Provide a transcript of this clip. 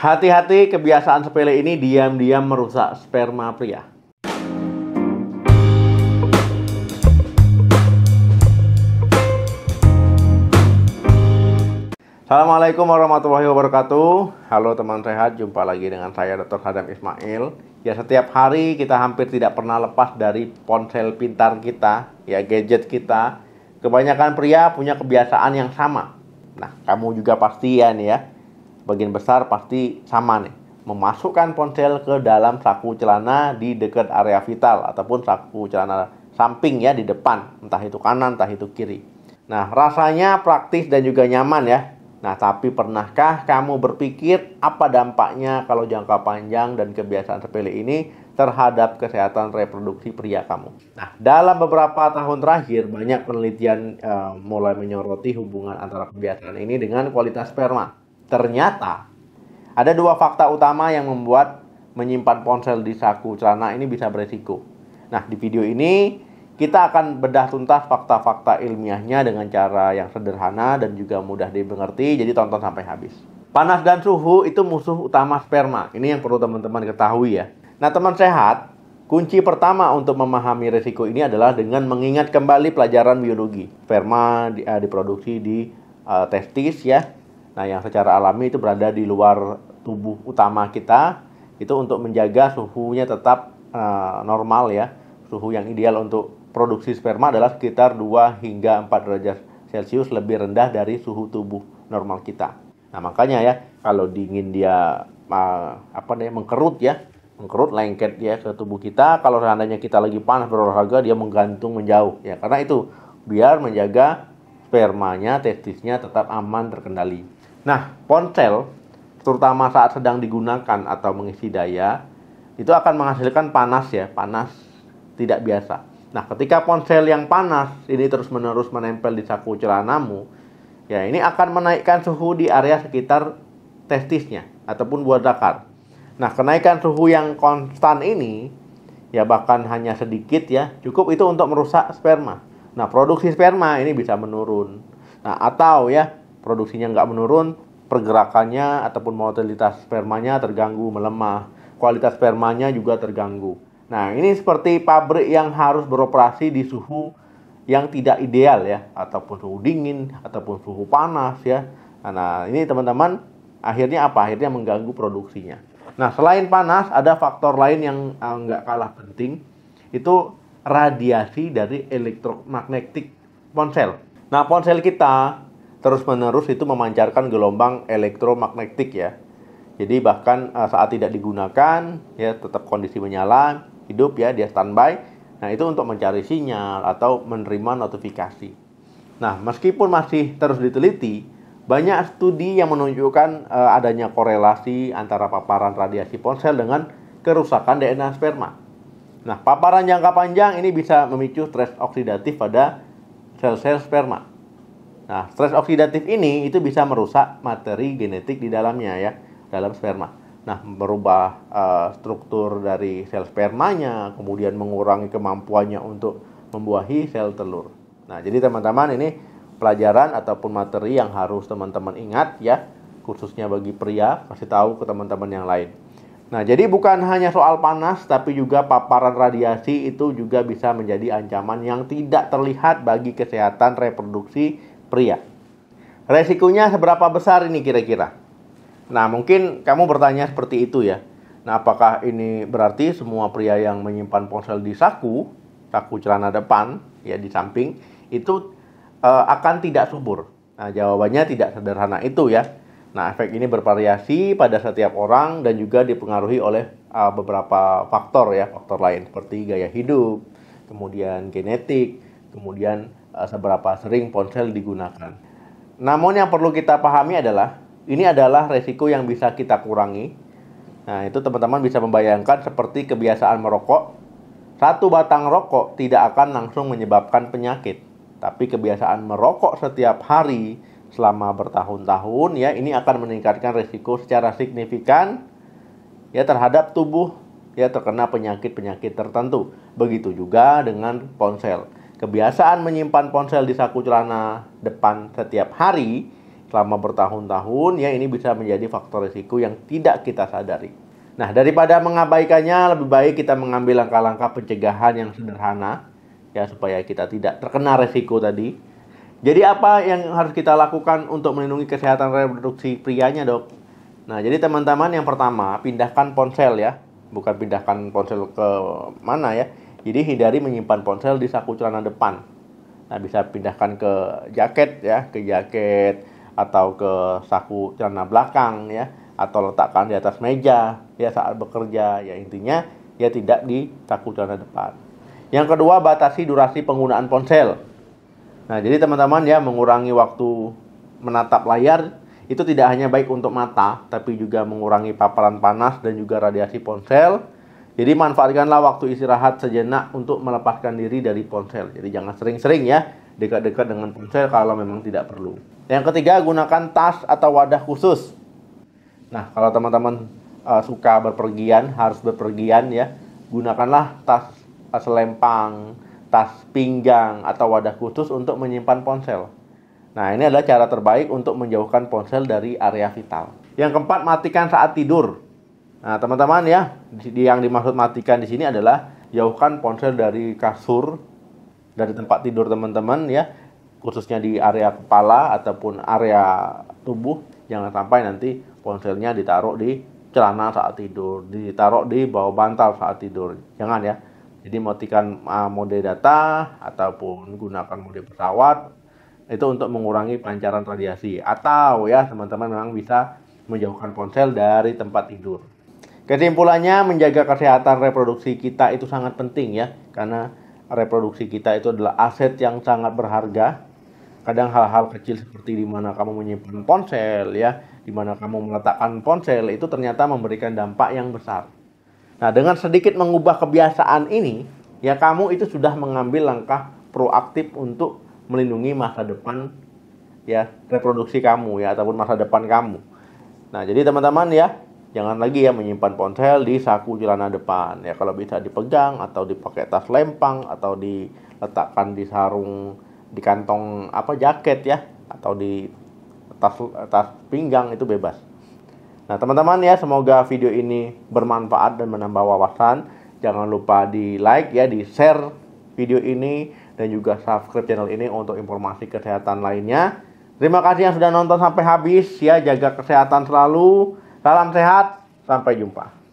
Hati-hati, kebiasaan sepele ini diam-diam merusak sperma pria. Assalamualaikum warahmatullahi wabarakatuh. Halo teman sehat, jumpa lagi dengan saya Dr. Hadam Ismail. Ya, setiap hari kita hampir tidak pernah lepas dari ponsel pintar kita, ya gadget kita. Kebanyakan pria punya kebiasaan yang sama. Nah, kamu juga pasti ya nih ya. Bagian besar pasti sama nih, memasukkan ponsel ke dalam saku celana di dekat area vital ataupun saku celana samping ya, di depan, entah itu kanan entah itu kiri. Nah, rasanya praktis dan juga nyaman ya. Nah, tapi pernahkah kamu berpikir apa dampaknya kalau jangka panjang dan kebiasaan sepele ini terhadap kesehatan reproduksi pria kamu? Nah, dalam beberapa tahun terakhir banyak penelitian mulai menyoroti hubungan antara kebiasaan ini dengan kualitas sperma. Ternyata ada dua fakta utama yang membuat menyimpan ponsel di saku celana ini bisa beresiko. Nah, di video ini kita akan bedah tuntas fakta-fakta ilmiahnya dengan cara yang sederhana dan juga mudah dimengerti. Jadi tonton sampai habis. Panas dan suhu itu musuh utama sperma. Ini yang perlu teman-teman ketahui ya. Nah, teman sehat, kunci pertama untuk memahami resiko ini adalah dengan mengingat kembali pelajaran biologi. Sperma diproduksi di testis ya. Nah, yang secara alami itu berada di luar tubuh utama kita. Itu untuk menjaga suhunya tetap normal ya. Suhu yang ideal untuk produksi sperma adalah sekitar 2 hingga 4 derajat Celcius lebih rendah dari suhu tubuh normal kita. Nah, makanya ya, kalau dingin dia mengkerut ya. Mengkerut, lengket ya ke tubuh kita. Kalau seandainya kita lagi panas berolahraga, dia menggantung menjauh ya. Karena itu biar menjaga spermanya, testisnya tetap aman, terkendali. Nah, ponsel, terutama saat sedang digunakan atau mengisi daya, itu akan menghasilkan panas ya, panas tidak biasa. Nah, ketika ponsel yang panas ini terus-menerus menempel di saku celanamu, ya ini akan menaikkan suhu di area sekitar testisnya ataupun buah zakar. Nah, kenaikan suhu yang konstan ini, ya bahkan hanya sedikit ya, cukup itu untuk merusak sperma. Nah, produksi sperma ini bisa menurun. Nah, atau ya, produksinya nggak menurun, pergerakannya ataupun motilitas spermanya terganggu, melemah. Kualitas spermanya juga terganggu. Nah, ini seperti pabrik yang harus beroperasi di suhu yang tidak ideal ya, ataupun suhu dingin, ataupun suhu panas ya. Nah, ini teman-teman, akhirnya apa? Akhirnya mengganggu produksinya. Nah, selain panas, ada faktor lain yang nggak kalah penting, itu radiasi dari elektromagnetik ponsel. Nah, ponsel kita terus-menerus itu memancarkan gelombang elektromagnetik ya. Jadi bahkan saat tidak digunakan ya tetap kondisi menyala, hidup ya, dia standby. Nah, itu untuk mencari sinyal atau menerima notifikasi. Nah, meskipun masih terus diteliti, banyak studi yang menunjukkan adanya korelasi antara paparan radiasi ponsel dengan kerusakan DNA sperma. Nah, paparan jangka panjang ini bisa memicu stres oksidatif pada sel-sel sperma. Nah, stres oksidatif ini itu bisa merusak materi genetik di dalamnya ya, dalam sperma. Nah, merubah struktur dari sel spermanya, kemudian mengurangi kemampuannya untuk membuahi sel telur. Nah, jadi teman-teman, ini pelajaran ataupun materi yang harus teman-teman ingat ya, khususnya bagi pria, kasih tahu ke teman-teman yang lain. Nah, jadi bukan hanya soal panas, tapi juga paparan radiasi itu juga bisa menjadi ancaman yang tidak terlihat bagi kesehatan reproduksi pria. Resikonya seberapa besar ini kira-kira? Nah, mungkin kamu bertanya seperti itu ya. Nah, apakah ini berarti semua pria yang menyimpan ponsel di saku celana depan ya, di samping itu akan tidak subur? Nah, jawabannya tidak sederhana itu ya. Nah, efek ini bervariasi pada setiap orang dan juga dipengaruhi oleh beberapa faktor ya, faktor lain seperti gaya hidup, kemudian genetik, kemudian seberapa sering ponsel digunakan. Namun yang perlu kita pahami adalah ini adalah resiko yang bisa kita kurangi. Nah, itu teman-teman bisa membayangkan seperti kebiasaan merokok. Satu batang rokok tidak akan langsung menyebabkan penyakit, tapi kebiasaan merokok setiap hari selama bertahun-tahun ya, ini akan meningkatkan resiko secara signifikan ya terhadap tubuh ya terkena penyakit-penyakit tertentu. Begitu juga dengan ponsel. Kebiasaan menyimpan ponsel di saku celana depan setiap hari selama bertahun-tahun, ya ini bisa menjadi faktor risiko yang tidak kita sadari. Nah, daripada mengabaikannya, lebih baik kita mengambil langkah-langkah pencegahan yang sederhana, ya supaya kita tidak terkena risiko tadi. Jadi apa yang harus kita lakukan untuk melindungi kesehatan reproduksi prianya, dok? Nah, jadi teman-teman, yang pertama, pindahkan ponsel ya. Bukan pindahkan ponsel ke mana ya. Jadi hindari menyimpan ponsel di saku celana depan. Nah, bisa pindahkan ke jaket ya, ke jaket atau ke saku celana belakang ya, atau letakkan di atas meja ya saat bekerja. Ya intinya ya tidak di saku celana depan. Yang kedua, batasi durasi penggunaan ponsel. Nah, jadi teman-teman ya, mengurangi waktu menatap layar itu tidak hanya baik untuk mata, tapi juga mengurangi paparan panas dan juga radiasi ponsel. Jadi manfaatkanlah waktu istirahat sejenak untuk melepaskan diri dari ponsel. Jadi jangan sering-sering ya dekat-dekat dengan ponsel kalau memang tidak perlu. Yang ketiga, gunakan tas atau wadah khusus. Nah, kalau teman-teman suka berpergian, harus berpergian ya, gunakanlah tas selempang, tas pinggang atau wadah khusus untuk menyimpan ponsel. Nah, ini adalah cara terbaik untuk menjauhkan ponsel dari area vital. Yang keempat, matikan saat tidur. Nah, teman-teman ya, yang dimaksud matikan di sini adalah jauhkan ponsel dari kasur, dari tempat tidur teman-teman ya, khususnya di area kepala ataupun area tubuh. Jangan sampai nanti ponselnya ditaruh di celana saat tidur, ditaruh di bawah bantal saat tidur. Jangan ya. Jadi matikan mode data ataupun gunakan mode pesawat. Itu untuk mengurangi pancaran radiasi. Atau ya teman-teman memang bisa menjauhkan ponsel dari tempat tidur. Kesimpulannya, menjaga kesehatan reproduksi kita itu sangat penting ya. Karena reproduksi kita itu adalah aset yang sangat berharga. Kadang hal-hal kecil seperti di mana kamu menyimpan ponsel ya, di mana kamu meletakkan ponsel, itu ternyata memberikan dampak yang besar. Nah, dengan sedikit mengubah kebiasaan ini, ya kamu itu sudah mengambil langkah proaktif untuk melindungi masa depan ya reproduksi kamu ya, ataupun masa depan kamu. Nah, jadi teman-teman ya, jangan lagi ya menyimpan ponsel di saku celana depan ya. Kalau bisa dipegang atau dipakai tas lempang atau diletakkan di sarung, di kantong jaket ya, atau di tas pinggang, itu bebas. Nah, teman-teman ya, semoga video ini bermanfaat dan menambah wawasan. Jangan lupa di like ya, di share video ini, dan juga subscribe channel ini untuk informasi kesehatan lainnya. Terima kasih yang sudah nonton sampai habis ya. Jaga kesehatan selalu. Salam sehat. Sampai jumpa.